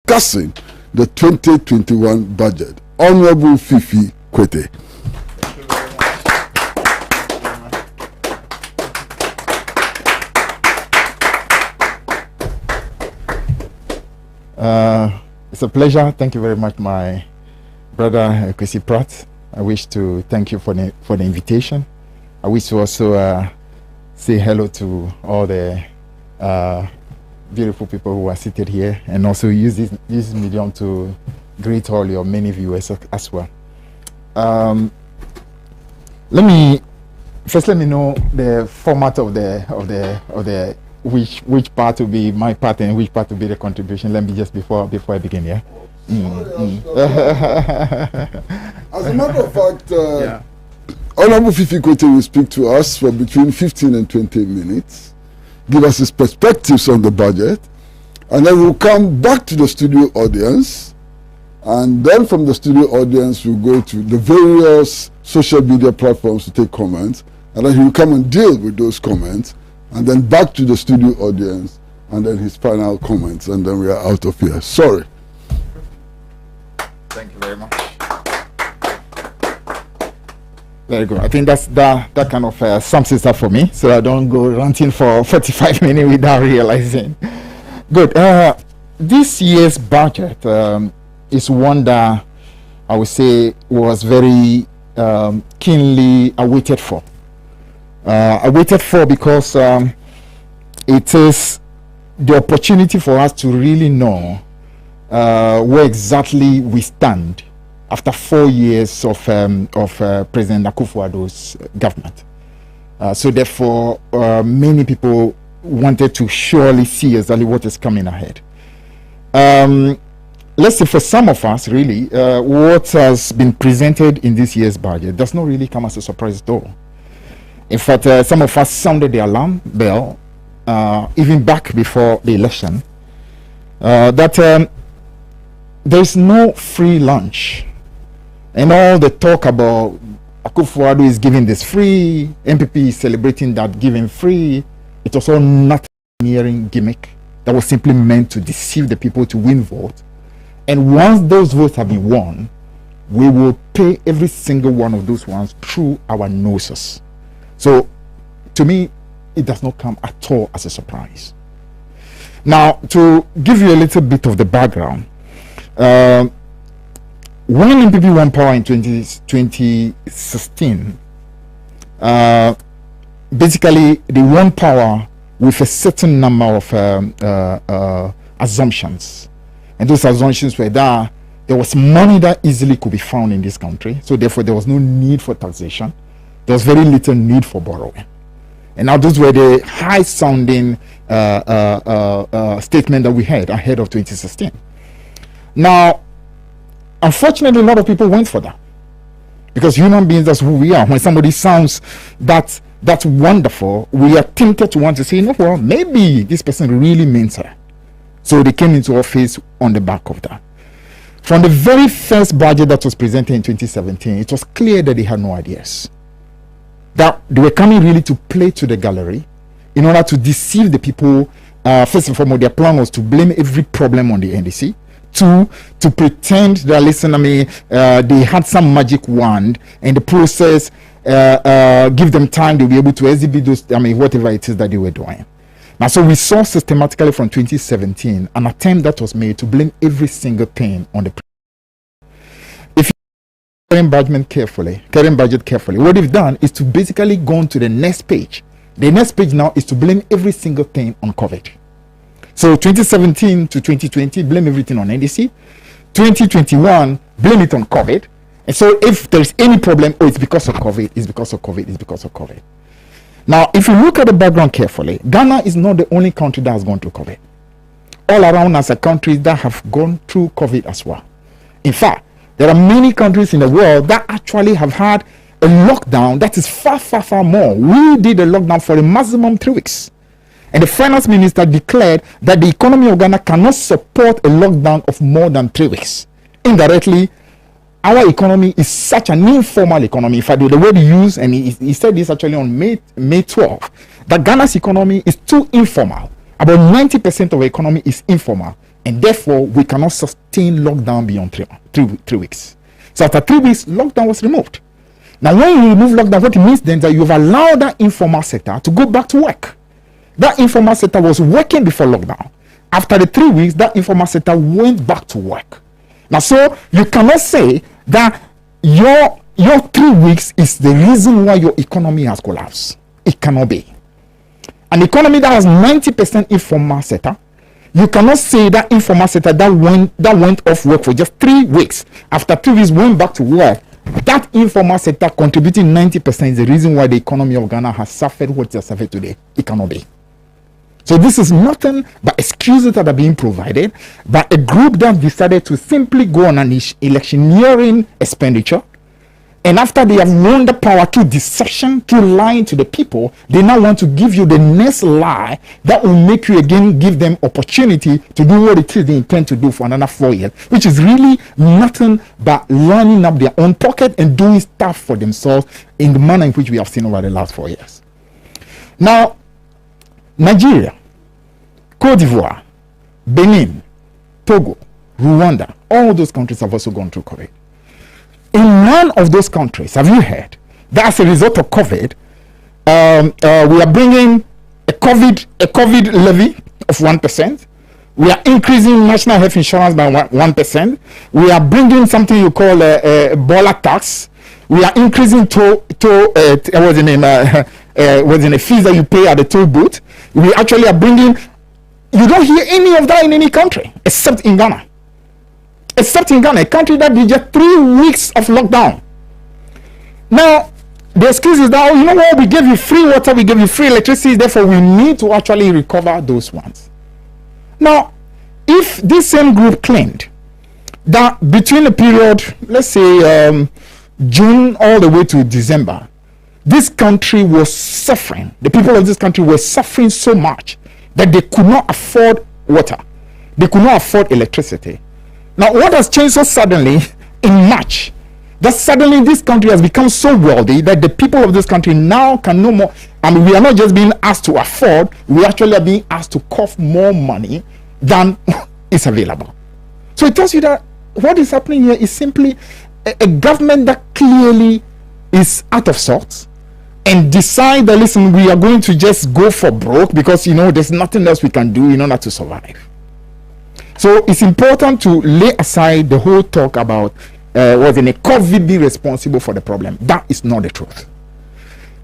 discussing the 2021 budget. Honorable Fifi Kwetey. It's a pleasure. Thank you very much, my brother Kwesi Pratt. I wish to thank you for the invitation. I wish to also say hello to all the beautiful people who are seated here, and also use this medium to greet all your many viewers as well. Let me know the format of the which part will be my part and which part will be the contribution. Let me just before I begin, yeah. As a matter of fact, Honorable Fifi Kwetey will speak to us for between 15 and 20 minutes, give us his perspectives on the budget, and then we'll come back to the studio audience, and then from the studio audience we'll go to the various social media platforms to take comments, and then he will come and deal with those comments, and then back to the studio audience, and then his final comments, and then we are out of here. Sorry. Thank you very much. Very good. I think that kind of sums it up for me, so I don't go ranting for 45 minutes without realizing. Good. This year's budget is one that I would say was very keenly awaited for. Because it is the opportunity for us to really know where exactly we stand after 4 years of President Akufo-Addo's government. So therefore, many people wanted to surely see exactly what is coming ahead. Let's say for some of us, really, what has been presented in this year's budget does not really come as a surprise at all. In fact, some of us sounded the alarm bell even back before the election, that there is no free lunch. And all the talk about Akufo-Addo is giving this free, NPP is celebrating that giving free, it was all nothing nearing gimmick that was simply meant to deceive the people to win votes. And once those votes have been won, we will pay every single one of those ones through our noses. So, to me, it does not come at all as a surprise. Now, to give you a little bit of the background, when NPP won power in 2016, basically they won power with a certain number of assumptions. And those assumptions were that there was money that easily could be found in this country, so therefore there was no need for taxation. There was very little need for borrowing. And now those were the high-sounding statement that we had ahead of 2016. Now, unfortunately, a lot of people went for that. Because human beings, that's who we are. When somebody sounds that's wonderful, we are tempted to want to say, no, well, maybe this person really means it. So they came into office on the back of that. From the very first budget that was presented in 2017, it was clear that they had no ideas. That they were coming really to play to the gallery in order to deceive the people. First and foremost, their plan was to blame every problem on the NDC. Two, to pretend that, listen, they had some magic wand, and the process give them time to be able to exhibit those, whatever it is that they were doing. Now, so we saw systematically from 2017 an attempt that was made to blame every single thing on the. If you current budget carefully, what they've done is to basically go on to the next page. The next page now is to blame every single thing on COVID. So 2017 to 2020, blame everything on NDC. 2021, blame it on COVID. And so if there's any problem, it's because of COVID, it's because of COVID, it's because of COVID. Now, if you look at the background carefully, Ghana is not the only country that has gone through COVID. All around us are countries that have gone through COVID as well. In fact, there are many countries in the world that actually have had a lockdown that is far, far, far more. We did a lockdown for a maximum 3 weeks. And the finance minister declared that the economy of Ghana cannot support a lockdown of more than 3 weeks. Indirectly, our economy is such an informal economy. In fact, the word he used, and he said this actually on May 12, that Ghana's economy is too informal. About 90% of the economy is informal. and therefore we cannot sustain lockdown beyond three weeks. So after 3 weeks, lockdown was removed. Now, when you remove lockdown, what it means then is that you've allowed that informal sector to go back to work. That informal sector was working before lockdown. After the 3 weeks, that informal sector went back to work. Now, so you cannot say that your 3 weeks is the reason why your economy has collapsed. It cannot be. An economy that has 90% informal sector, you cannot say that informal sector that went off work for just 3 weeks, after 3 weeks went back to work, that informal sector contributing 90% is the reason why the economy of Ghana has suffered what it has suffered today. It cannot be. So this is nothing but excuses that are being provided by a group that decided to simply go on an electioneering expenditure. And after they have won the power through deception, through lying to the people, they now want to give you the next lie that will make you again give them opportunity to do what it is they intend to do for another 4 years, which is really nothing but lining up their own pocket and doing stuff for themselves in the manner in which we have seen over the last 4 years. Now, Nigeria, Cote d'Ivoire, Benin, Togo, Rwanda, all those countries have also gone through COVID. In none of those countries have you heard that as a result of COVID, we are bringing a COVID levy of 1%. We are increasing national health insurance by 1%. We are bringing something you call a Bola tax. We are increasing what's the fees that you pay at the toll booth. We actually are bringing. You don't hear any of that in any country except in Ghana. Except in Ghana, a country that did just 3 weeks of lockdown. Now, the excuse is that, oh, you know what, we gave you free water, we gave you free electricity, therefore we need to actually recover those ones. Now, if this same group claimed that between the period, let's say June all the way to December, this country was suffering, the people of this country were suffering so much that they could not afford water, they could not afford electricity. Now, what has changed so suddenly in March? That suddenly this country has become so wealthy that the people of this country now can no more. I mean, we are not just being asked to afford, we actually are being asked to cough more money than is available. So it tells you that what is happening here is simply a government that clearly is out of sorts and decide that, listen, we are going to just go for broke because, you know, there's nothing else we can do in order to survive. So it's important to lay aside the whole talk about was in a COVID be responsible for the problem. That is not the truth.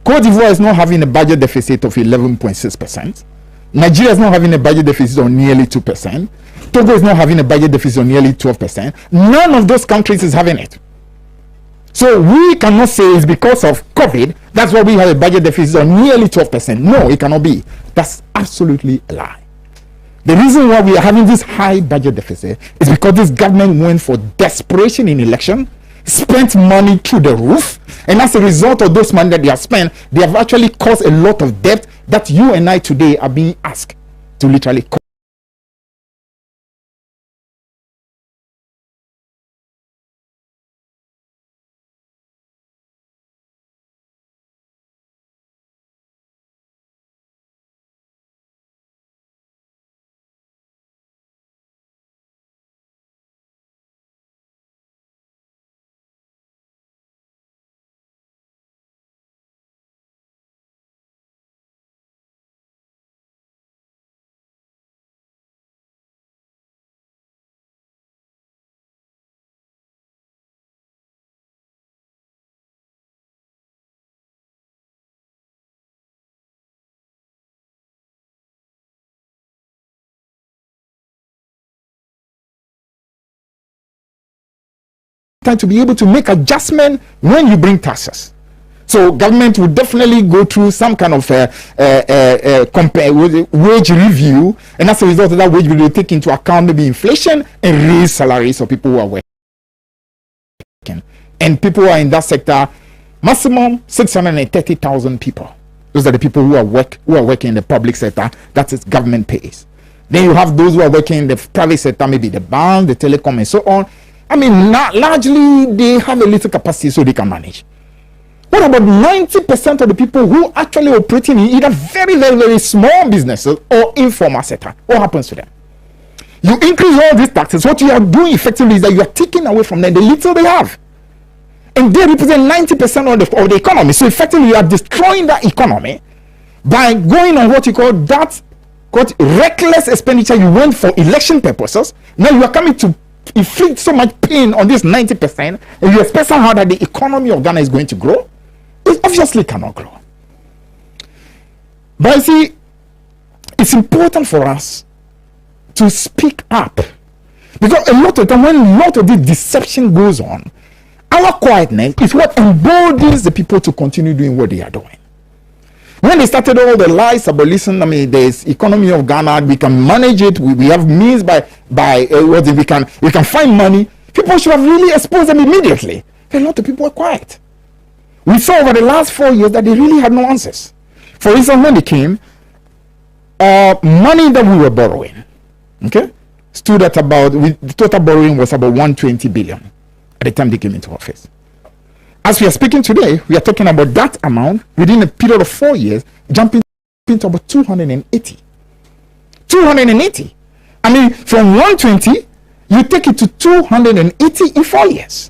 Cote d'Ivoire is not having a budget deficit of 11.6%. Nigeria is not having a budget deficit of nearly 2%. Togo is not having a budget deficit of nearly 12%. None of those countries is having it. So we cannot say it's because of COVID, that's why we have a budget deficit of nearly 12%. No, it cannot be. That's absolutely a lie. The reason why we are having this high budget deficit is because this government went for desperation in election, spent money through the roof, and as a result of those money that they have spent, they have actually caused a lot of debt that you and I today are being asked to literally cause. Time to be able to make adjustment when you bring taxes. So government will definitely go through some kind of wage review, and as a result of that wage review, take into account maybe inflation and raise salaries of people who are working. And people who are in that sector, maximum 630,000 people. Those are the people who are working in the public sector. That is government pays. Then you have those who are working in the private sector, maybe the bank, the telecom, and so on. I mean, largely they have a little capacity so they can manage. What about 90% of the people who actually operating in either very, very, very small businesses or informal sector? What happens to them? You increase all these taxes. What you are doing effectively is that you are taking away from them the little they have. And they represent 90% of the economy. So effectively, you are destroying that economy by going on what you call that reckless expenditure you went for election purposes. Now you are coming to inflict so much pain on this 90%, and you expect somehow that the economy of Ghana is going to grow. It obviously cannot grow. But you see, it's important for us to speak up, because a lot of time when a lot of this deception goes on, our quietness is what emboldens the people to continue doing what they are doing. When they started all the lies about, listen, I mean, there's economy of Ghana, we can manage it, we have means by we can find money. People should have really exposed them immediately. A lot of people were quiet. We saw over the last 4 years that they really had no answers. For instance, when they came, money that we were borrowing, okay, stood at about, the total borrowing was about 120 billion at the time they came into office. As we are speaking today, we are talking about that amount within a period of 4 years, jumping to about 280. 280. I mean, from 120, you take it to 280 in 4 years.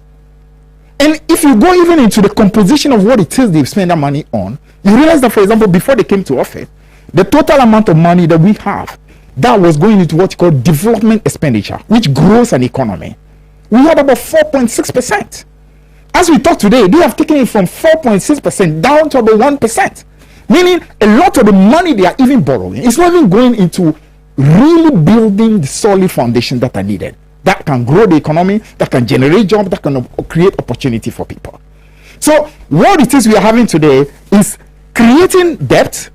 And if you go even into the composition of what it is they've spent that money on, you realize that, for example, before they came to office, the total amount of money that we have that was going into what you call development expenditure, which grows an economy, we had about 4.6%. As we talk today, they have taken it from 4.6% down to about 1%. Meaning a lot of the money they are even borrowing is not even going into really building the solid foundation that are needed, that can grow the economy, that can generate jobs, that can create opportunity for people. So what it is we are having today is creating debt,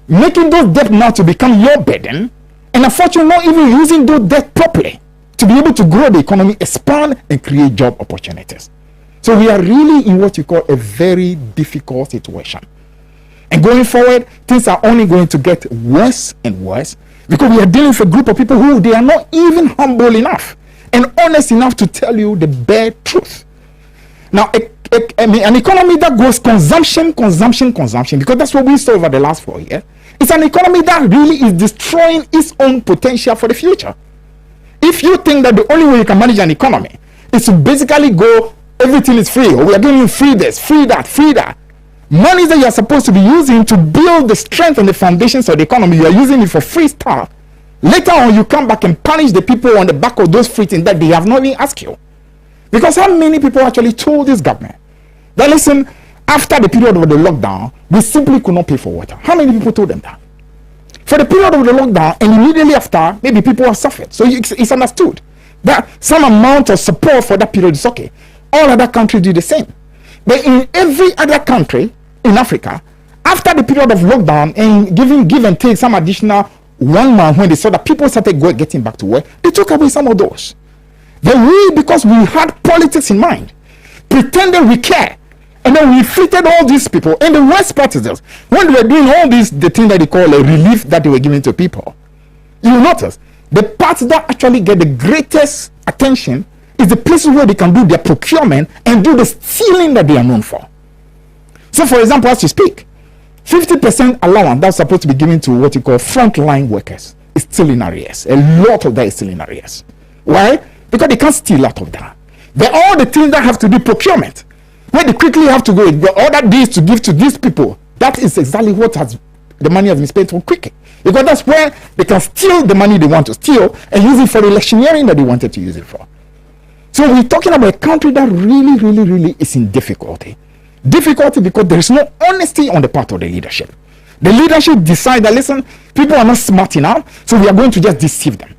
making those debt now to become your burden, and unfortunately not even using those debt properly to be able to grow the economy, expand, and create job opportunities. So we are really in what you call a very difficult situation. And going forward, things are only going to get worse and worse, because we are dealing with a group of people who they are not even humble enough and honest enough to tell you the bare truth. Now, an economy that goes consumption, because that's what we saw over the last 4 years, it's an economy that really is destroying its own potential for the future. If you think that the only way you can manage an economy is to basically go, everything is free, or we are giving you free this, free that, money that you are supposed to be using to build the strength and the foundations of the economy, you are using it for free stuff. Later on, you come back and punish the people on the back of those free things that they have not even asked you. Because how many people actually told this government that, listen, after the period of the lockdown, we simply could not pay for water? How many people told them that? For the period of the lockdown, and immediately after, maybe people have suffered. So it's understood that some amount of support for that period is okay. All other countries do the same. But in every other country in Africa, after the period of lockdown and give and take some additional 1 month, when they saw that people started getting back to work, they took away some of those. Then we, because we had politics in mind, pretended we care, and then we inflicted all these people. And the worst part is this: when they were doing all this, the thing that they call a relief that they were giving to people, you will notice the parts that actually get the greatest attention is the places where they can do their procurement and do the stealing that they are known for. So, for example, as you speak, 50% allowance that's supposed to be given to what you call frontline workers is still in arrears. A lot of that is still in arrears. Why? Because they can't steal out of that. They're all the things that have to do procurement, where they quickly have to go and order these to give to these people. That is exactly what the money has been spent on quickly. Because that's where they can steal the money they want to steal and use it for the electioneering that they wanted to use it for. So we're talking about a country that really is in difficulty. Difficulty because there is no honesty on the part of the leadership. The leadership decide that, listen, people are not smart enough, so we are going to just deceive them.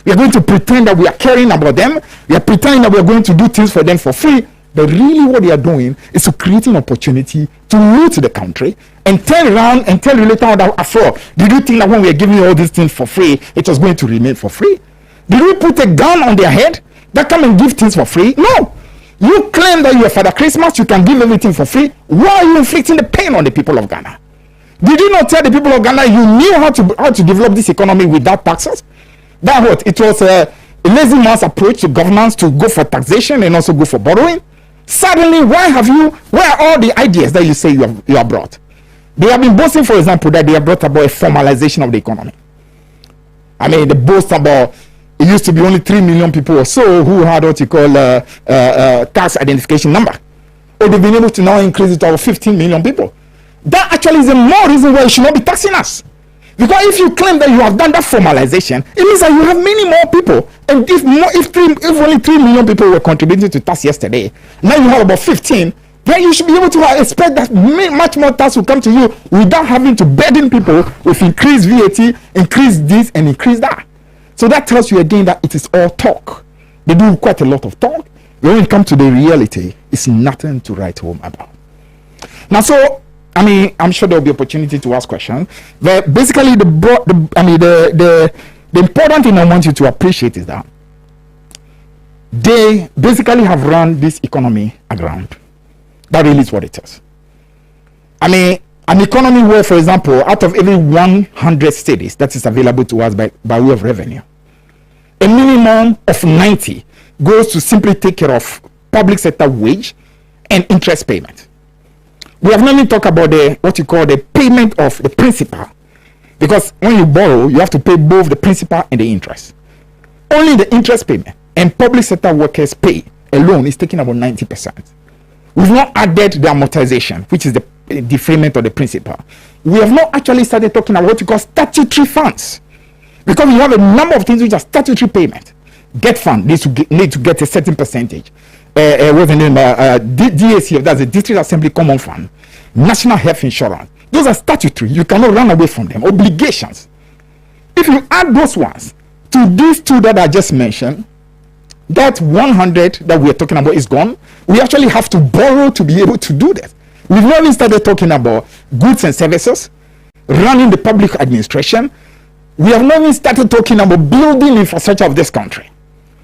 We are going to pretend that we are caring about them. We are pretending that we are going to do things for them for free. But really what they are doing is to create an opportunity to loot the country and turn around and tell you later on that, after all, did you think that when we are giving you all these things for free, it was going to remain for free? Did we put a gun on their head that come and give things for free? No. You claim that you are Father Christmas, you can give everything for free. Why are you inflicting the pain on the people of Ghana? Did you not tell the people of Ghana you knew how to develop this economy without taxes? That what? It was a lazy man's approach to governance to go for taxation and also go for borrowing. Suddenly, where are all the ideas that you say you have brought? They have been boasting, for example, that they have brought about a formalization of the economy. I mean, they boast about it used to be only 3 million people or so who had what you call tax identification number. Or they've been able to now increase it to over 15 million people. That actually is a more reason why you should not be taxing us. Because if you claim that you have done that formalization, it means that you have many more people. And if only 3 million people were contributing to tax yesterday, now you have about 15, then you should be able to expect that much more tax will come to you without having to burden people with increased VAT, increase this and increase that. So that tells you again that it is all talk. They do quite a lot of talk. When it comes to the reality, it's nothing to write home about. Now, so I mean, I'm sure there'll be opportunity to ask questions. But basically, the important thing I want you to appreciate is that they basically have run this economy aground. That really is what it is. I mean, an economy where, for example, out of every 100 cities that is available to us by way of revenue, a minimum of 90 goes to simply take care of public sector wage and interest payment. We have not even talked about what you call the payment of the principal, because when you borrow, you have to pay both the principal and the interest. Only the interest payment and public sector workers pay alone is taking about 90%. We've not added the amortization, which is the defrayment of the principal. We have not actually started talking about what you call statutory funds, because we have a number of things which are statutory payment. Get fund need to get a certain percentage. What's the name? DACF, that's the District Assembly Common Fund, National Health Insurance. Those are statutory. You cannot run away from them. Obligations. If you add those ones to these two that I just mentioned, that 100 that we are talking about is gone. We actually have to borrow to be able to do that. We've not even started talking about goods and services, running the public administration. We have not even started talking about building infrastructure of this country.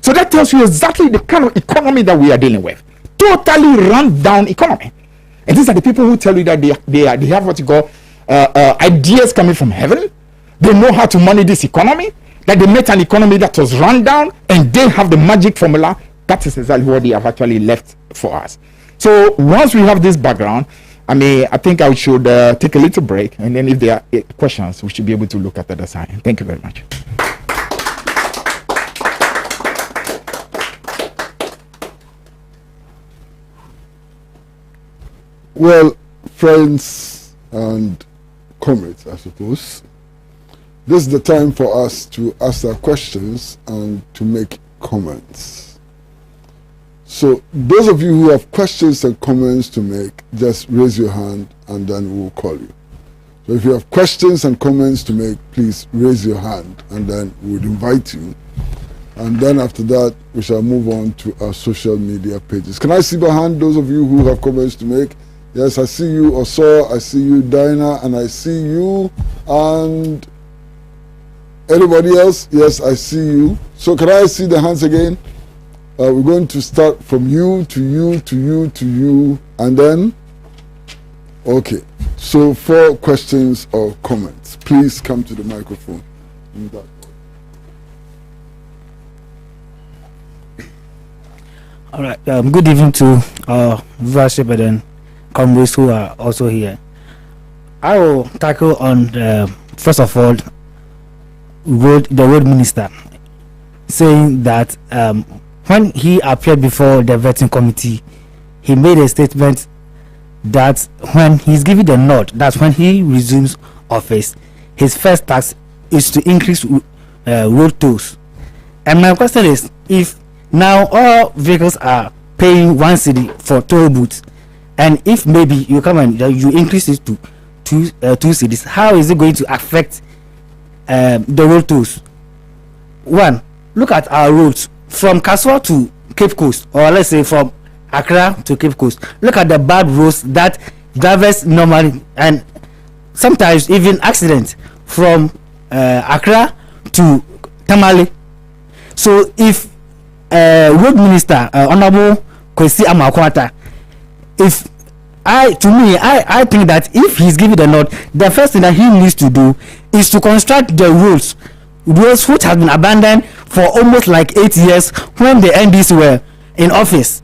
So that tells you exactly the kind of economy that we are dealing with. Totally run down economy. And these are the people who tell you that they have what you call ideas coming from heaven. They know how to manage this economy, that they met an economy that was run down, and they have the magic formula. That is exactly what they have actually left for us. So once we have this background, I mean, I think I should take a little break, and then if there are questions, we should be able to look at the other side. Thank you very much. Well, friends and comrades, I suppose, this is the time for us to ask our questions and to make comments. So those of you who have questions and comments to make, just raise your hand and then we'll call you. So if you have questions and comments to make, please raise your hand and then we'll invite you. And then after that, we shall move on to our social media pages. Can I see behind those of you who have comments to make? Yes, I see you, Osor, I see you, Dinah, and I see you, and anybody else? Yes, I see you. So can I see the hands again? We're going to start from you to you to you to you, and then, okay. So 4 questions or comments. Please come to the microphone. All right. Good evening to viewership and then comrades who are also here. I will tackle on first of all the road minister saying that when he appeared before the vetting committee, he made a statement that when he's given the nod, that's when he resumes office, his first task is to increase road tolls. And my question is, if now all vehicles are paying 1 cedi for toll booths, and if maybe you come and you increase it to 2 cedis, how is it going to affect the road tolls? One, look at our roads from Kaswa to Cape Coast, or let's say from Accra to Cape Coast. Look at the bad roads that drivers normally, and sometimes even accidents from Accra to Tamale. So if road minister Honorable Kwesi Amakwata, I think that if he's given the nod, the first thing that he needs to do is to construct the roads which have been abandoned for almost like 8 years when the NDs were in office.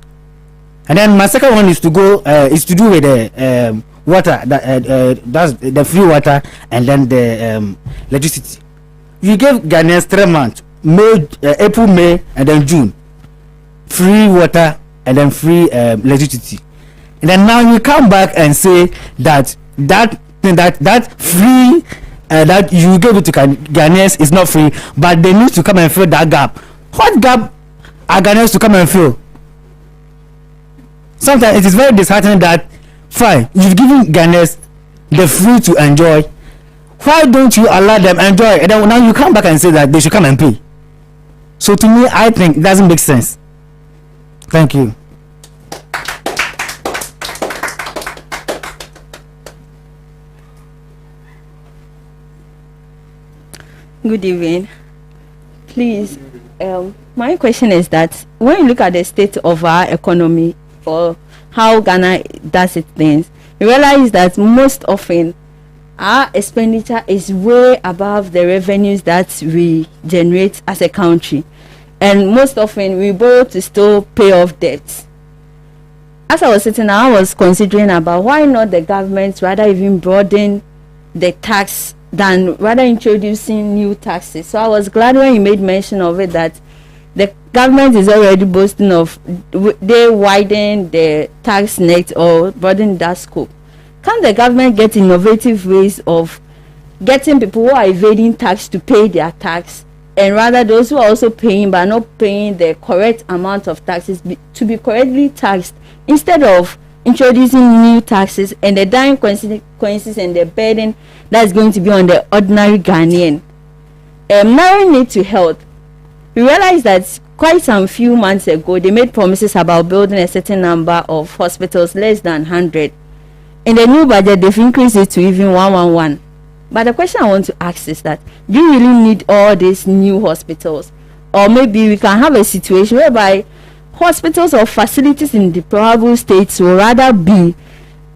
And then my second one is to do with the water, that's the free water, and then the electricity. You gave Ghanaians 3 months April, May, and then June, free water and then free electricity, and then now you come back and say that free that you give it to Ghanaians is not free, but they need to come and fill that gap. What gap are Ghanaians to come and fill? Sometimes it is very disheartening that fine, you've given Ghanaians the free to enjoy. Why don't you allow them enjoy? And then now you come back and say that they should come and pay. So to me, I think it doesn't make sense. Thank you. Good evening. Please, my question is that when you look at the state of our economy or how Ghana does its things, you realize that most often our expenditure is way above the revenues that we generate as a country, and most often we borrow to still pay off debts. As I was sitting, I was considering about why not the government rather even broaden the tax than rather introducing new taxes. So I was glad when you made mention of it that the government is already boasting of they widen the tax net or broaden that scope. Can the government get innovative ways of getting people who are evading tax to pay their tax, and rather those who are also paying but not paying the correct amount of taxes to be correctly taxed, instead of introducing new taxes and the dire consequences and the burden that is going to be on the ordinary Ghanaian? Narrowing it to health, we realized that quite some few months ago they made promises about building a certain number of hospitals, less than 100. In the new budget, they've increased it to even 111. But the question I want to ask is that, do you really need all these new hospitals? Or maybe we can have a situation whereby hospitals or facilities in deplorable states will rather be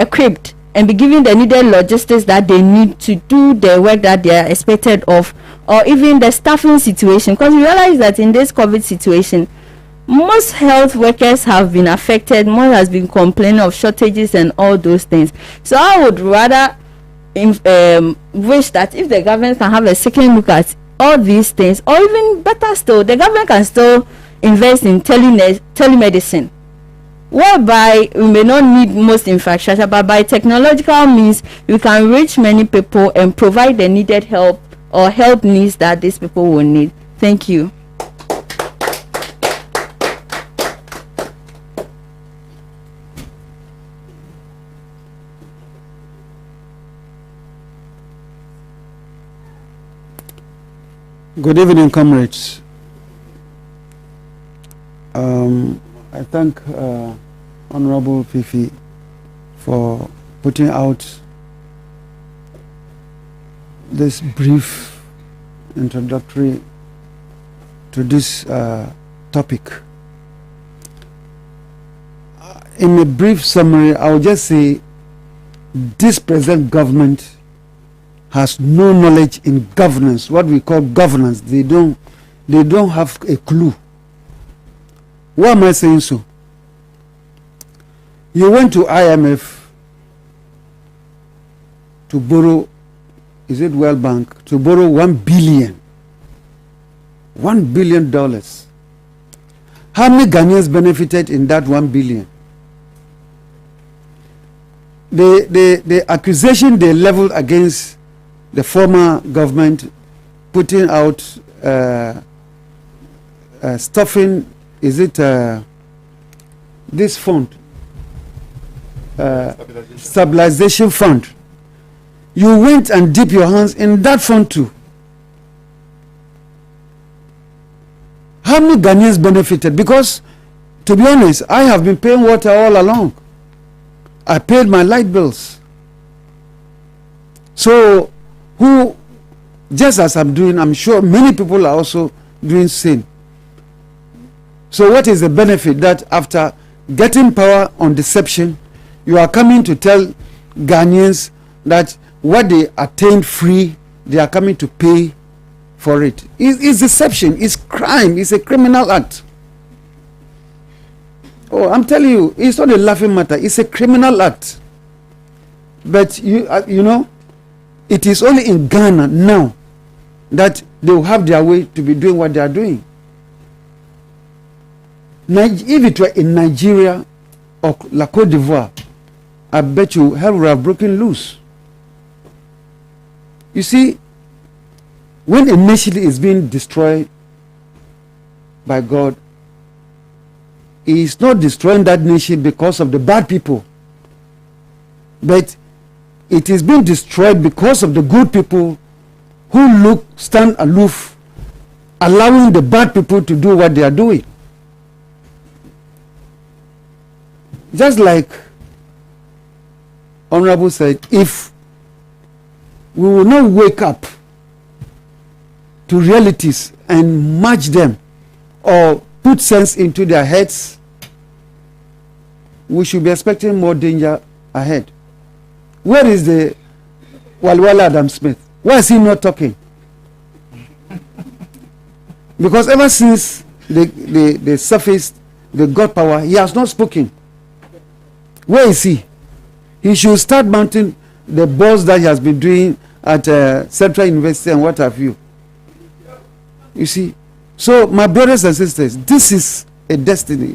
equipped and be given the needed logistics that they need to do the work that they are expected of, or even the staffing situation. Because we realize that in this COVID situation, most health workers have been affected. More has been complaining of shortages and all those things. So I would rather wish that if the government can have a second look at all these things, or even better still, the government can still invest in telemedicine, whereby we may not need most infrastructure, but by technological means we can reach many people and provide the needed help or help needs that these people will need. Thank you. Good evening, comrades. I thank Honorable Fifi for putting out this brief introductory to this topic. In a brief summary, I will just say this present government has no knowledge in governance, what we call governance. They don't have a clue. Why am I saying so? You went to IMF to borrow, is it World Bank, to borrow $1 billion. $1 billion. How many Ghanaians benefited in that $1 billion? The accusation they leveled against the former government putting out stuffing, is it this fund, stabilization fund. You went and dipped your hands in that fund too. How many Ghanaians benefited? Because to be honest, I have been paying water all along. I paid my light bills. So who, just as I'm doing, I'm sure many people are also doing same. So what is the benefit that after getting power on deception, you are coming to tell Ghanaians that what they attained free, they are coming to pay for it? It's deception, it's crime, it's a criminal act. Oh, I'm telling you, it's not a laughing matter, it's a criminal act. But you know, it is only in Ghana now that they will have their way to be doing what they are doing. If it were in Nigeria or La Côte d'Ivoire, I bet you hell would have broken loose. You see, when a nation is being destroyed by God, He is not destroying that nation because of the bad people, but it is being destroyed because of the good people who stand aloof, allowing the bad people to do what they are doing. Just like Honorable said, if we will not wake up to realities and match them or put sense into their heads, we should be expecting more danger ahead. Where is the Walwala Adam Smith? Why is he not talking? Because ever since they surfaced, they got power, he has not spoken. Where is he? He should start mounting the balls that he has been doing at Central University and what have you. You see? So, my brothers and sisters, this is a destiny.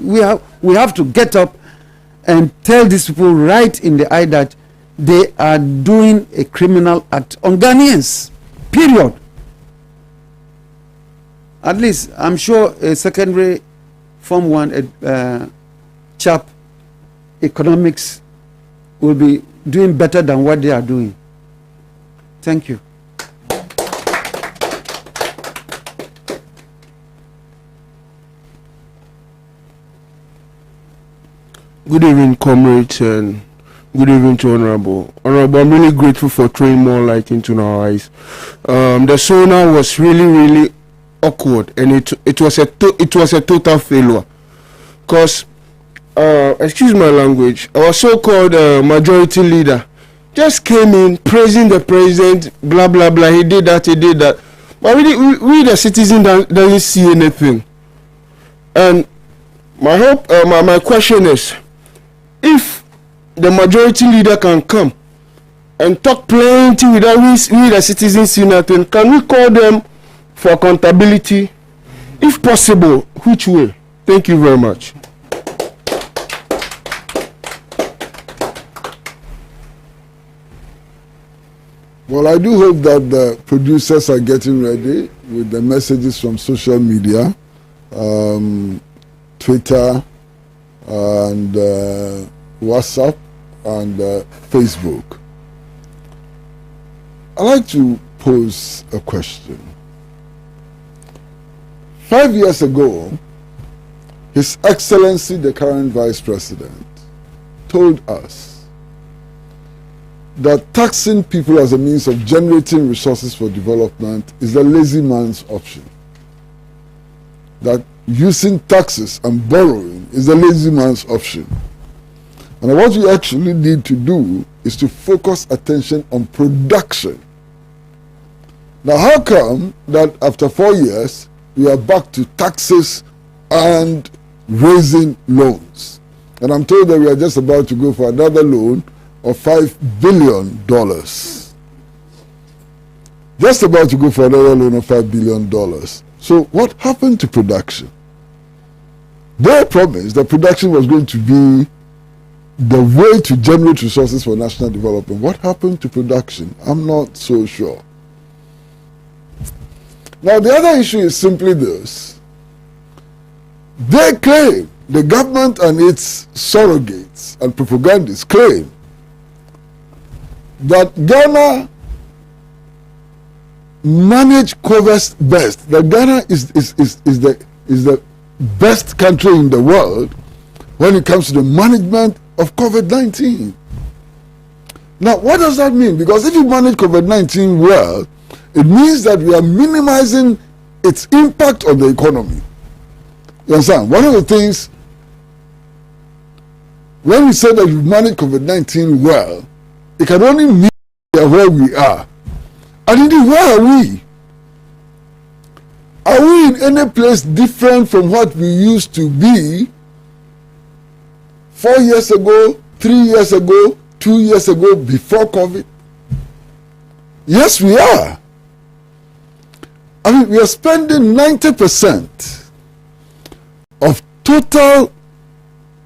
We have to get up and tell these people right in the eye that they are doing a criminal act on Ghanaians. Period. At least, I'm sure a secondary Form 1 chap, economics, will be doing better than what they are doing. Thank you. Good evening, comrades, and good evening to Honorable. Honorable, I'm really grateful for throwing more light into our eyes. The sonar was really awkward, and it was a total failure. Cause, excuse my language, our so-called majority leader just came in praising the president, blah blah blah. He did that, but we the citizen doesn't see anything. And my hope, my question is, if the majority leader can come and talk plenty without we the citizens see nothing, can we call them for accountability? If possible, which way? Thank you very much. Well, I do hope that the producers are getting ready with the messages from social media, Twitter, and WhatsApp, and Facebook. I'd like to pose a question. 5 years ago, His Excellency, the current Vice President, told us that taxing people as a means of generating resources for development is a lazy man's option. That using taxes and borrowing is a lazy man's option. And what we actually need to do is to focus attention on production. Now, how come that after 4 years, we are back to taxes and raising loans? And I'm told that we are just about to go for another loan of $5 billion. Just about to go for another loan of $5 billion. So what happened to production? They promised that production was going to be the way to generate resources for national development. What happened to production? I'm not so sure. Now, the other issue is simply this. They claim, the government and its surrogates and propagandists claim that Ghana manage covers best. That Ghana is the best country in the world when it comes to the management of COVID-19. Now, what does that mean? Because if you manage COVID-19 well, it means that we are minimizing its impact on the economy. You understand? One of the things, when we say that you manage COVID-19 well, it can only mean where we are. And indeed, where are we? Are we in any place different from what we used to be 4 years ago, 3 years ago, 2 years ago, before COVID? Yes, we are. I mean, we are spending 90% of total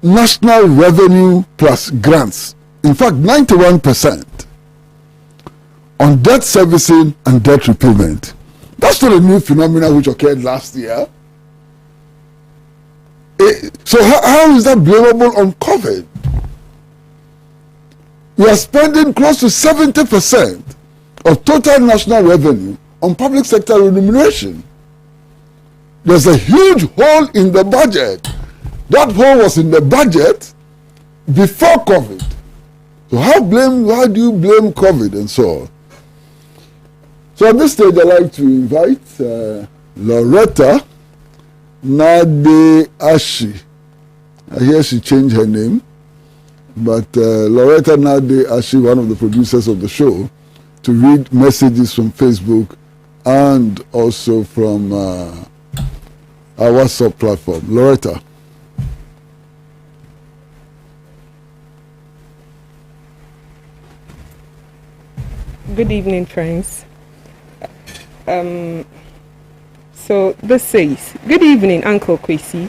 national revenue plus grants. In fact, 91% on debt servicing and debt repayment. That's not a new phenomenon which occurred last year. So how is that blamable on COVID? We are spending close to 70% of total national revenue on public sector remuneration. There's a huge hole in the budget. That hole was in the budget before COVID. So how do you blame COVID and so on? So at this stage, I'd like to invite Loretta Nade Ashi. I hear she changed her name, but Loretta Nade Ashi, one of the producers of the show, to read messages from Facebook and also from our WhatsApp platform. Loretta. Good evening, friends. So this says, good evening, Uncle Kwesi.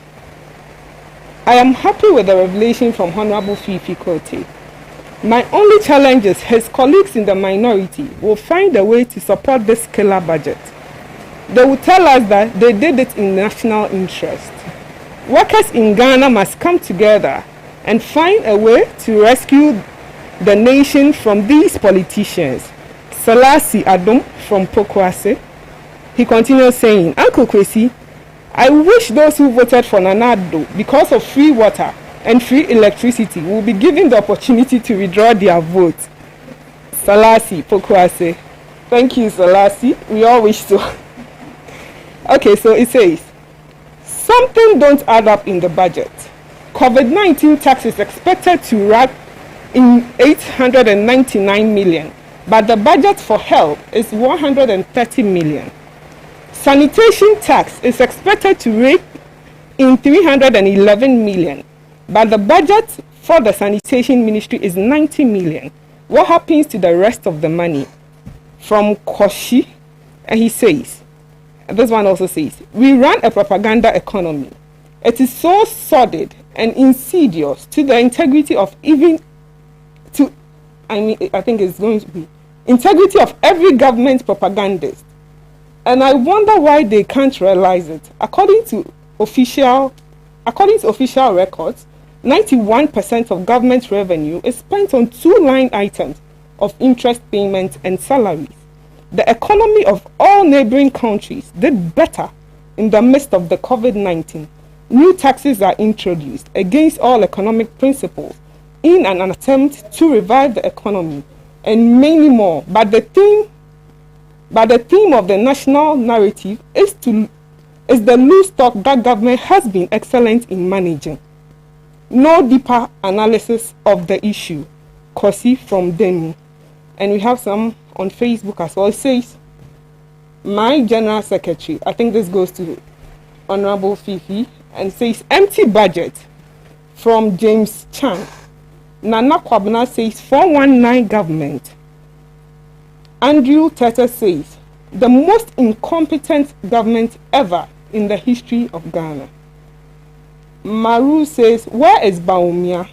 I am happy with the revelation from Honorable Fifi Kwetey. My only challenge is his colleagues in the minority will find a way to support this killer budget. They will tell us that they did it in national interest. Workers in Ghana must come together and find a way to rescue the nation from these politicians. Salasi Adom from Pokwase. He continues saying, Uncle Kwesi, I wish those who voted for Nanado because of free water and free electricity will be given the opportunity to withdraw their vote. Salasi Pokwase. Thank you, Salasi. We all wish to. Okay, so it says, something don't add up in the budget. COVID-19 tax is expected to rank in 899 million, but the budget for health is 130 million. Sanitation tax is expected to rake in 311 million, but the budget for the sanitation ministry is 90 million. What happens to the rest of the money? From Koshi, and he says, this one also says, we run a propaganda economy. It is so sordid and insidious to the integrity of I think it's going to be integrity of every government propagandist. And I wonder why they can't realize it. According to official records, 91% of government revenue is spent on two line items of interest payments and salaries. The economy of all neighboring countries did better in the midst of the COVID-19. New taxes are introduced against all economic principles in an attempt to revive the economy, and many more. But the theme of the national narrative is the loose stock that government has been excellent in managing. No deeper analysis of the issue. Kosi from Denu. And we have some on Facebook as well. It says, my General Secretary, I think this goes to Honorable Fifi, and says, empty budget from James Chan. Nana Kwabena says, 419 government. Andrew Tete says, the most incompetent government ever in the history of Ghana. Maru says, where is Baumia,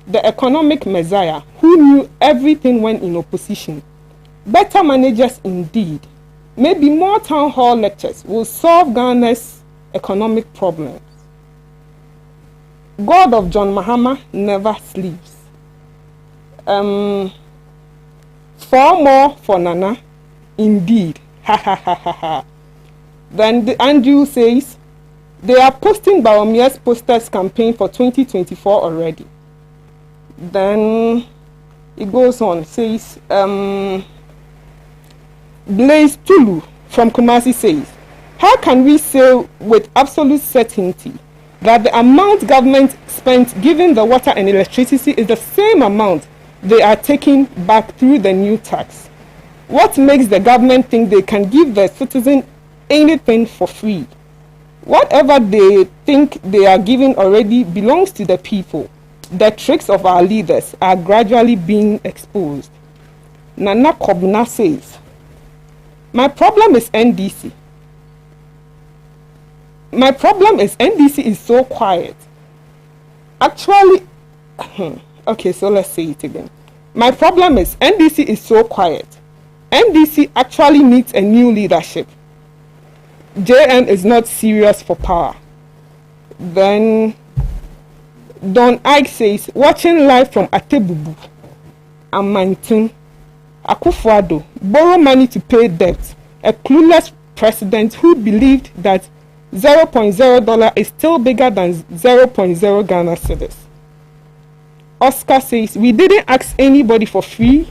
the economic messiah who knew everything when in opposition? Better managers indeed. Maybe more town hall lectures will solve Ghana's economic problems. God of John Mahama never sleeps. 4 more for Nana, indeed. Ha ha ha ha ha. Then Andrew says, they are posting Baomia's posters campaign for 2024 already. Then it goes on, says, Blaze Tulu from Kumasi says, how can we say with absolute certainty that the amount government spent giving the water and electricity is the same amount they are taking back through the new tax? What makes the government think they can give the citizen anything for free? Whatever they think they are giving already belongs to the people. The tricks of our leaders are gradually being exposed. Nana Kobuna says, my problem is NDC. my problem is NDC is so quiet. Actually, okay, so let's say it again. My problem is NDC is so quiet. NDC actually needs a new leadership. JN is not serious for power. Then Don Ike says, watching live from Atebubu, Amantun, Akufo-Addo, borrow money to pay debt. A clueless president who believed that $0.0 is still bigger than 0.0 Ghana cedis. Oscar says, we didn't ask anybody for free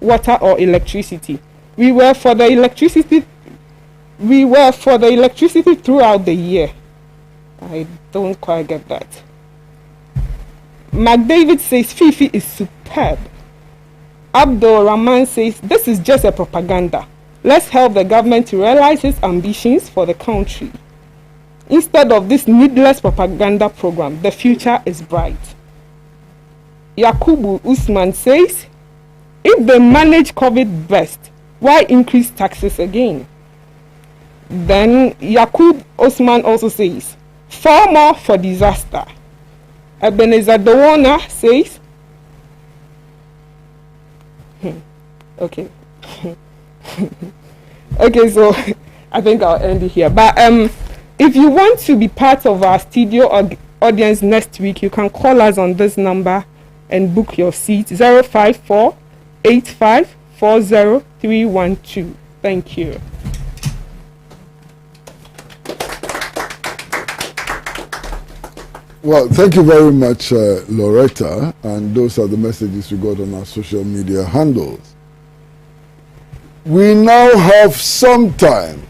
water or electricity. We were for the electricity throughout the year. I don't quite get that. McDavid says Fifi is superb. Abdul Rahman says this is just a propaganda. Let's help the government to realize its ambitions for the country. Instead of this needless propaganda program, the future is bright. Yakubu Usman says, if they manage COVID best, why increase taxes again? Then Yakub Osman also says, far more for disaster. Ebenezer Dawana says, okay. Okay, so I think I'll end it here. But if you want to be part of our studio audience next week, you can call us on this number and book your seat, 054-8540-312. Thank you. Well, thank you very much, Loretta, and those are the messages we got on our social media handles. We now have some time,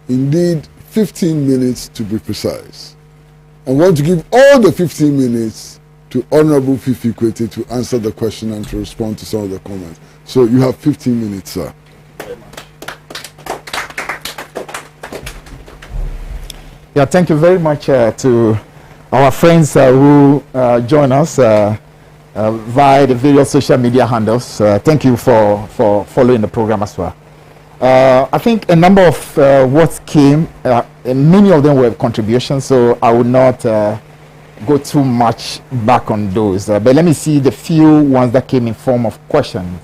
indeed 15 minutes to be precise. I want to give all the 15 minutes to Honorable Fifi Kwetey to answer the question and to respond to some of the comments. So you have 15 minutes, sir. Yeah, thank you very much to our friends who join us via the various social media handles. Thank you for following the program as well. I think a number of what came, many of them were contributions, so I will not go too much back on those. But let me see the few ones that came in form of questions.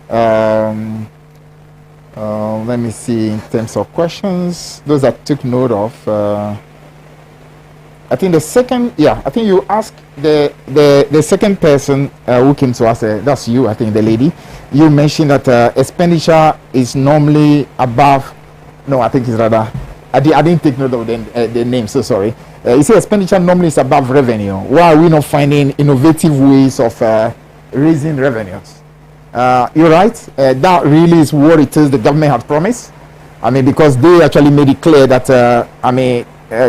Let me see in terms of questions, those I took note of. I think the second, I think you asked the second person who came to us, that's you, I think, the lady. You mentioned that expenditure is normally above, no, I think it's rather, I didn't take note of the name, so sorry. You say expenditure normally is above revenue. Why are we not finding innovative ways of raising revenues? You're right, that really is what it is the government had promised. I mean, because they actually made it clear that,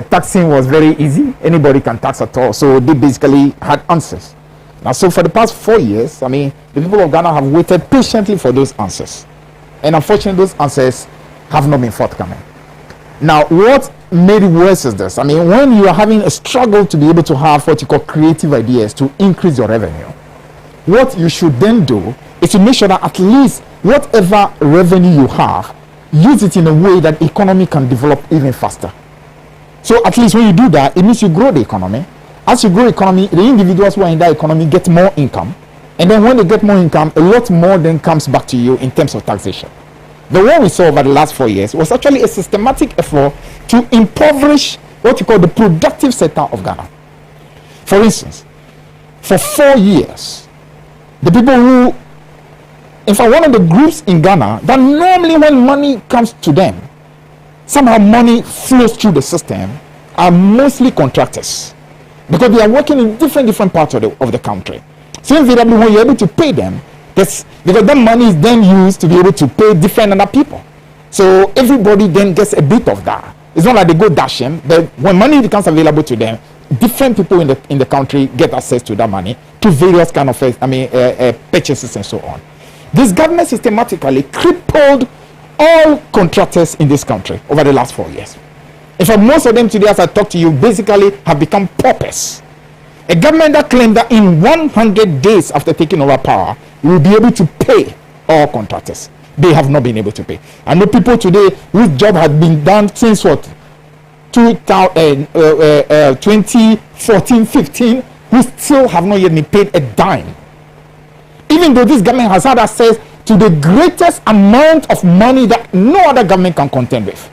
taxing was very easy. Anybody can tax at all. So they basically had answers. Now, so for the past 4 years, I mean, the people of Ghana have waited patiently for those answers. And unfortunately, those answers have not been forthcoming. Now, what made it worse is this. I mean, when you are having a struggle to be able to have what you call creative ideas to increase your revenue, what you should then do is to make sure that at least whatever revenue you have, use it in a way that the economy can develop even faster. So at least when you do that, it means you grow the economy. As you grow the economy, the individuals who are in that economy get more income. And then when they get more income, a lot more then comes back to you in terms of taxation. The one we saw over the last 4 years was actually a systematic effort to impoverish what you call the productive sector of Ghana. For instance, for 4 years, the people who, in fact, one of the groups in Ghana that normally when money comes to them, somehow money flows through the system, are mostly contractors, because they are working in different parts of the country. So invariably, when you're able to pay them, because that money is then used to be able to pay different other people. So everybody then gets a bit of that. It's not like they go dashing, but when money becomes available to them, different people in the country get access to that money to various kind of purchases and so on. This government systematically crippled all contractors in this country over the last 4 years. In fact, most of them today, as I talk to you, basically have become paupers. A government that claimed that in 100 days after taking over power, will be able to pay all contractors. They have not been able to pay. I know people today whose job had been done since what? 2014-15, we still have not yet been paid a dime. Even though this government has had access to the greatest amount of money that no other government can contend with.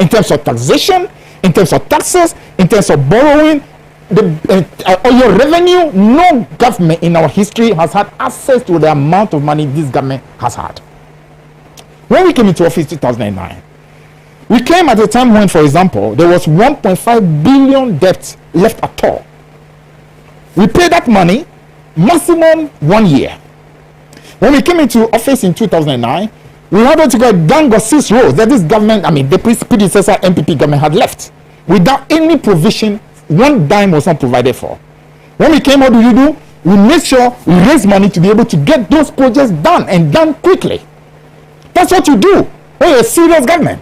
In terms of taxation, in terms of taxes, in terms of borrowing, your revenue, no government in our history has had access to the amount of money this government has had. When we came into office in 2009, we came at a time when, for example, there was 1.5 billion debt left at all. We paid that money maximum 1 year. When we came into office in 2009, we had what you call gang of 6 roads that this government, the predecessor NPP government had left without any provision. 1 dime was not provided for. When we came, what do? We made sure we raised money to be able to get those projects done and done quickly. That's what you do when you're a serious government.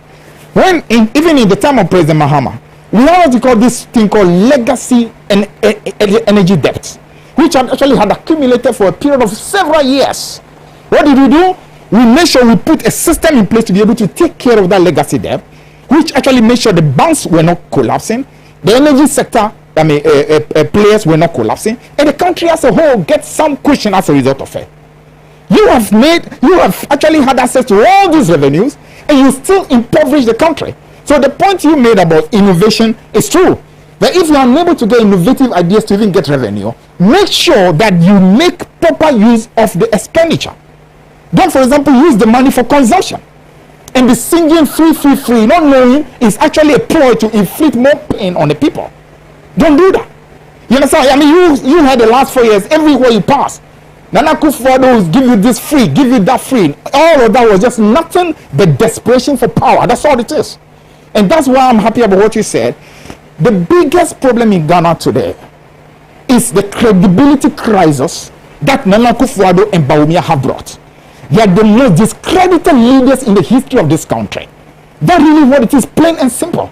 Even in the time of President Mahama, we had what you call this thing called legacy and energy debt, which actually had accumulated for a period of several years. What did we do? We made sure we put a system in place to be able to take care of that legacy debt, which actually made sure the banks were not collapsing, the energy sector, players were not collapsing, and the country as a whole gets some cushion as a result of it. You have actually had access to all these revenues, and you still impoverish the country. So the point you made about innovation is true. But if you are unable to get innovative ideas to even get revenue, make sure that you make proper use of the expenditure. Don't, for example, use the money for consumption and be singing free, not knowing it's actually a ploy to inflict more pain on the people. Don't do that. You understand? You had the last 4 years, everywhere you pass, Nana Akufo-Addo will give you this free, give you that free. All of that was just nothing but desperation for power. That's all it is. And that's why I'm happy about what you said. The biggest problem in Ghana today is the credibility crisis that Nana Akufo-Addo and Bawumia have brought. They are the most discredited leaders in the history of this country. That's really what it is, plain and simple.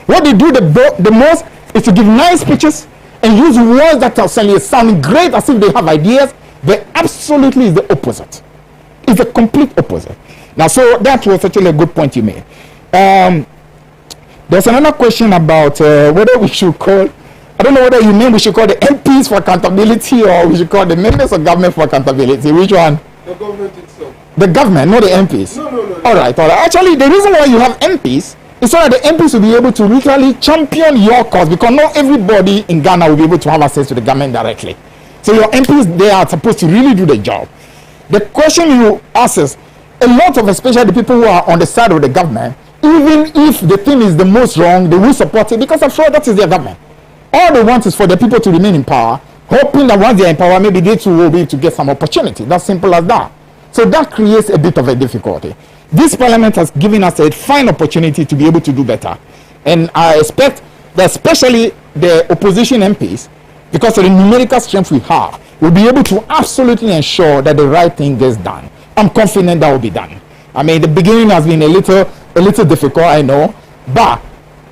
What they do the most is to give nice speeches and use words that are sounding great as if they have ideas, but absolutely is the opposite. It's the complete opposite. Now, so that was actually a good point you made. There's another question about whether we should call, I don't know whether you mean we should call the MPs for accountability or we should call the members of government for accountability. Which one? The government itself. The government, not the MPs. No. All right. Actually, the reason why you have MPs is so that the MPs will be able to literally champion your cause, because not everybody in Ghana will be able to have access to the government directly. So your MPs, they are supposed to really do the job. The question you ask is, a lot of, especially the people who are on the side of the government, even if the thing is the most wrong, they will support it because I'm sure that is their government. All they want is for the people to remain in power, hoping that once they're in power, maybe they too will be able to get some opportunity. That's simple as that. So that creates a bit of a difficulty. This parliament has given us a fine opportunity to be able to do better. And I expect that especially the opposition MPs, because of the numerical strength we have, will be able to absolutely ensure that the right thing gets done. I'm confident that will be done. The beginning has been a little difficult, I know, but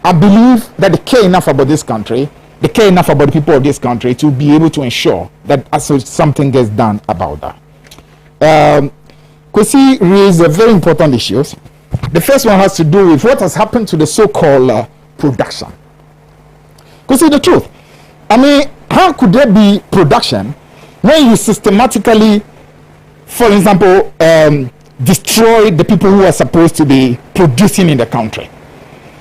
I believe that they care enough about this country, they care enough about the people of this country to be able to ensure that something gets done about that. Kwesi raised very important issues. The first one has to do with what has happened to the so-called production. Kwesi, the truth, how could there be production when you systematically, for example, destroy the people who are supposed to be producing in the country?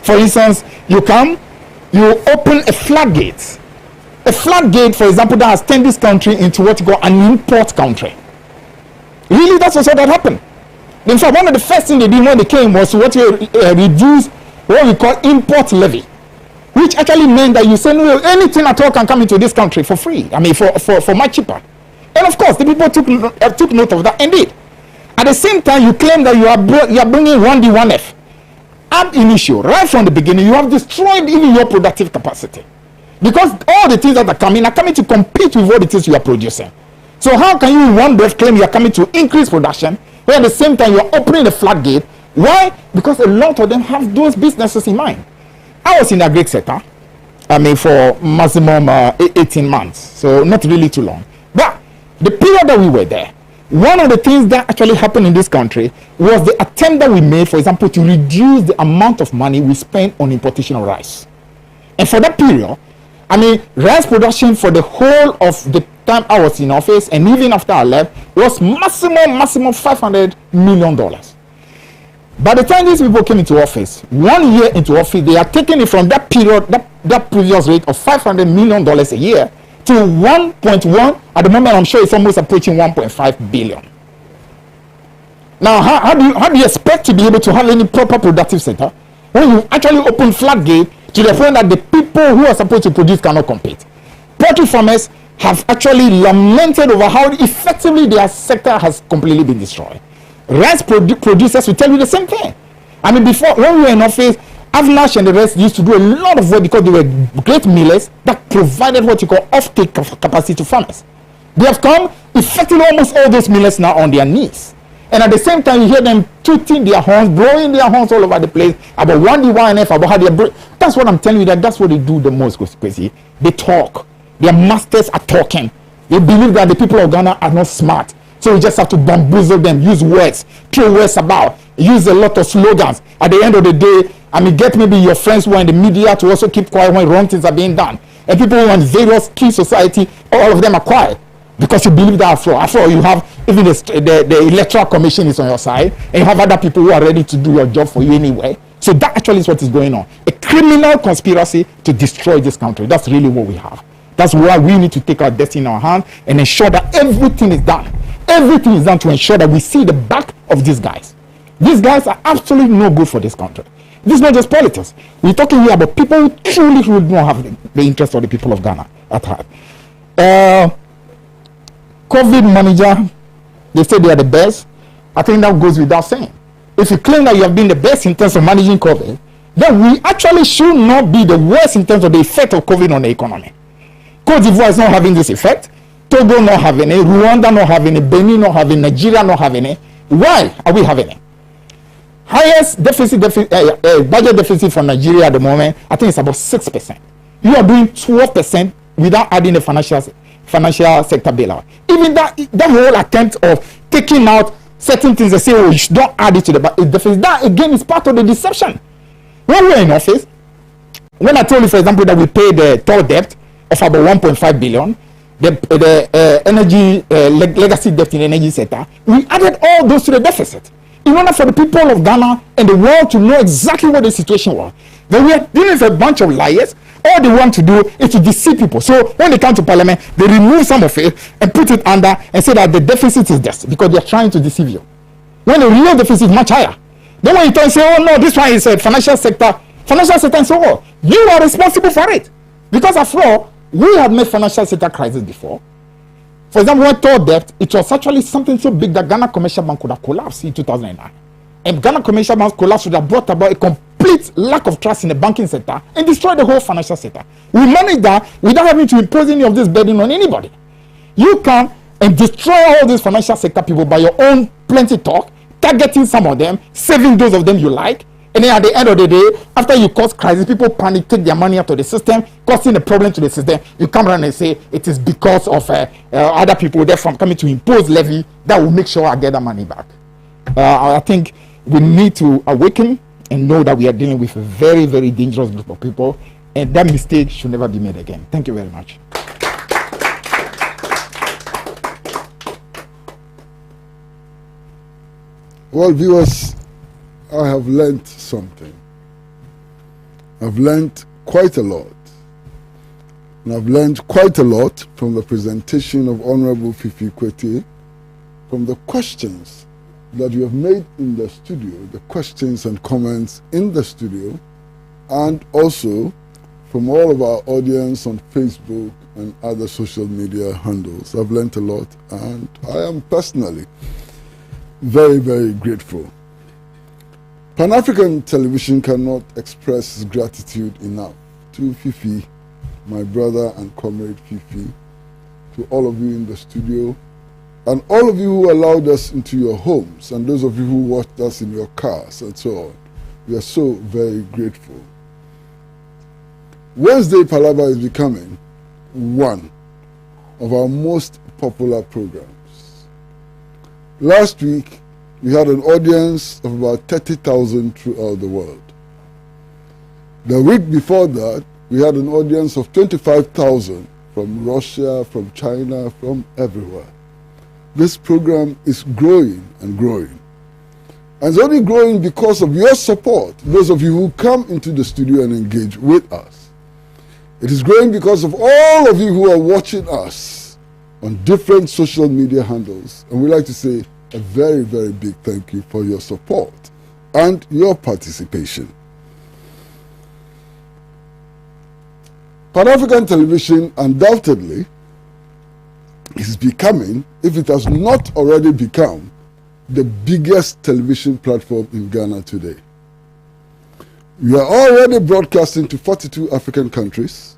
For instance, you open a floodgate, for example, that has turned this country into what you call an import country. Really, that's also that happened. In fact, one of the first things they did when they came was what you reduce what we call import levy, which actually meant that you say, no, anything at all can come into this country for free. For much cheaper. And of course, the people took note of that. Indeed, at the same time, you claim that you are bringing 1D, 1F. Ab initio, right from the beginning, you have destroyed even your productive capacity, because all the things that are coming to compete with what it is you are producing. So how can you in one breath claim you are coming to increase production, when at the same time you are opening the floodgate? Why? Because a lot of them have those businesses in mind. I was in the Greek sector, for maximum 18 months, so not really too long. But the period that we were there, one of the things that actually happened in this country was the attempt that we made, for example, to reduce the amount of money we spend on importation of rice. And for that period, I mean, rice production for the whole of the time I was in office and even after I left was maximum $500 million. By the time these people came into office, 1 year into office, they are taking it from that period, that previous rate of $500 million a year to 1.1. At the moment, I'm sure it's almost approaching 1.5 billion. Now, how do you expect to be able to have any proper productive sector when you actually open floodgate to the point that the people who are supposed to produce cannot compete? Poultry farmers have actually lamented over how effectively their sector has completely been destroyed. Rice producers will tell you the same thing. I mean, before, when we were in office, Avnash and the rest used to do a lot of work because they were great millers that provided what you call off-take capacity to farmers. They have come, effectively almost all those millers now on their knees. And at the same time, you hear them tooting their horns, blowing their horns all over the place about 1D1F, about how they're... That's what I'm telling you, that's what they do the most, crazy. They talk. Their masters are talking. They believe that the people of Ghana are not smart. So you just have to bamboozle them, use words, throw words about, use a lot of slogans. At the end of the day, I mean, get maybe your friends who are in the media to also keep quiet when wrong things are being done. And people who are in various key society, all of them are quiet because you believe that after all, you have even the electoral commission is on your side, and you have other people who are ready to do your job for you anyway. So that actually is what is going on. A criminal conspiracy to destroy this country. That's really what we have. That's why we need to take our destiny in our hands and ensure that everything is done. Everything is done to ensure that we see the back of these guys. These guys are absolutely no good for this country. This is not just politics. We're talking here about people who truly don't have the interest of the people of Ghana at heart. COVID manager, they say they are the best. I think that goes without saying. If you claim that you have been the best in terms of managing COVID, then we actually should not be the worst in terms of the effect of COVID on the economy. Côte d'Ivoire is not having this effect. Togo not having it, Rwanda not having it, Benin not having it, Nigeria not having it. Why are we having it? Highest budget deficit for Nigeria at the moment, I think it's about 6%. You are doing 12% without adding the financial sector bailout. Even that whole attempt of taking out certain things and say, oh, you should not add it to the deficit. That again is part of the deception. When we were in office, when I told you, for example, that we paid the toll debt of about 1.5 billion, the energy legacy debt in the energy sector, we added all those to the deficit in order for the people of Ghana and the world to know exactly what the situation was. Then we are dealing with a bunch of liars. All they want to do is to deceive people. So when they come to parliament, they remove some of it and put it under and say that the deficit is this because they are trying to deceive you. When the real deficit is much higher. Then when you turn and say, oh no, this one is a financial sector and so on, you are responsible for it. Because after all, we have made financial sector crisis before. For example, when toll debt, it was actually something so big that Ghana Commercial Bank could have collapsed in 2009. And Ghana Commercial Bank collapse would have brought about a complete lack of trust in the banking sector and destroyed the whole financial sector. We managed that without having to impose any of this burden on anybody. You come and destroy all these financial sector people by your own plenty talk, targeting some of them, saving those of them you like, and then at the end of the day, after you cause crisis, people panic, take their money out of the system, causing a problem to the system. You come around and say it is because of other people therefore coming to impose levy that will make sure I get the money back. I think we need to awaken and know that we are dealing with a very, very dangerous group of people, and that mistake should never be made again. Thank you very much. Well, viewers, I have learnt something. I've learnt quite a lot. And I've learned quite a lot from the presentation of Honorable Fifi Kwetey, from the questions that you have made in the studio, the questions and comments in the studio, and also from all of our audience on Facebook and other social media handles. I've learned a lot, and I am personally very, very grateful. Pan-African Television cannot express its gratitude enough to Fifi, my brother and comrade Fifi, to all of you in the studio, and all of you who allowed us into your homes, and those of you who watched us in your cars and so on. We are so very grateful. Wednesday Palava is becoming one of our most popular programs. Last week, we had an audience of about 30,000 throughout the world. The week before that, we had an audience of 25,000 from Russia, from China, from everywhere. This program is growing and growing. And it's only growing because of your support, those of you who come into the studio and engage with us. It is growing because of all of you who are watching us on different social media handles. And we'd like to say a very, very big thank you for your support and your participation. Pan-African television undoubtedly is becoming, if it has not already become, the biggest television platform in Ghana today. We are already broadcasting to 42 African countries.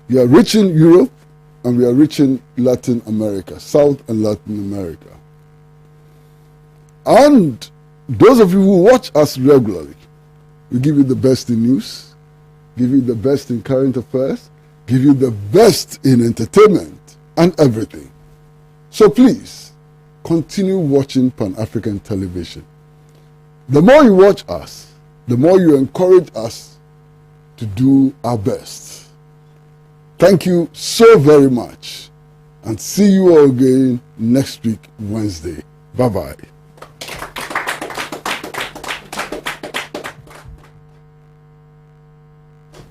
We are reaching Europe and we are reaching Latin America, South and Latin America. And those of you who watch us regularly, we give you the best in news, give you the best in current affairs, give you the best in entertainment and everything. So please, continue watching Pan-African television. The more you watch us, the more you encourage us to do our best. Thank you so very much, and see you all again next week, Wednesday. Bye-bye.